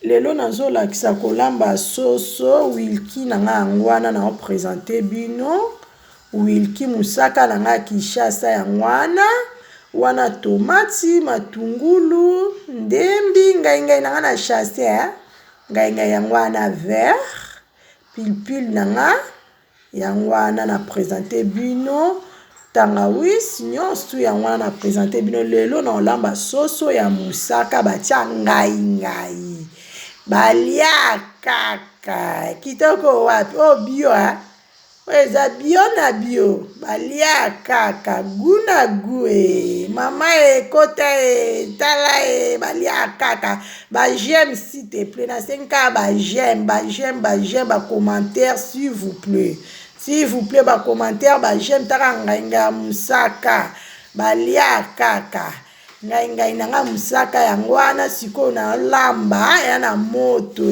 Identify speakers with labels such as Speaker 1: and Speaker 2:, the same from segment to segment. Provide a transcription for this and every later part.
Speaker 1: lelo nazolakisa kolamba soso Wilkie nanga yangwana na présenter bino Wilkie musaka nanga Kinshasa yangwana wana tomati matungulu ndembi ngai nanga na chasse ngai yangwana vert pilipili nanga yangwana na présenter bino tangawisi nyonso yangwana na présenter bino lelo na olamba soso ya musaka batia ngai balia kaka kitoko wapi bio eza bio na bio balia kaka guna gue mama ekota tala balia kaka j'aime s'il te plaît na senka j'aime ba commentaire s'il vous plaît ba commentaire j'aime taka ngai musaka balia kaka ngai nanga musaka yangwana siko na lamba ya na moto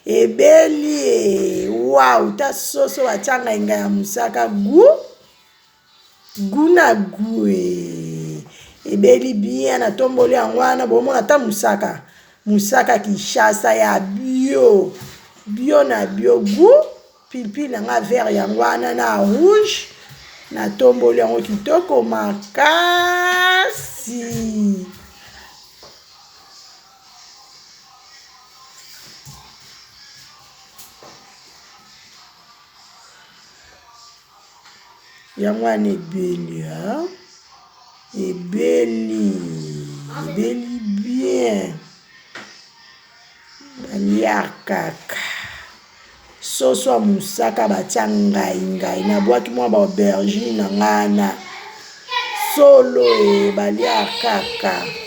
Speaker 1: ebeli wow ta soso batia ngai ya musaka guna gue ebeli bien na tomboli yangwana bomona ta musaka Kinshasa ya bio na bio pilipili nanga vert yangwana na rouge na tomboli yango kitoko makasi yangwana ebeli bien balia kaka soso ya musaka batia ngai na bwaki mwa ba aubergine na ngana solo balia kaka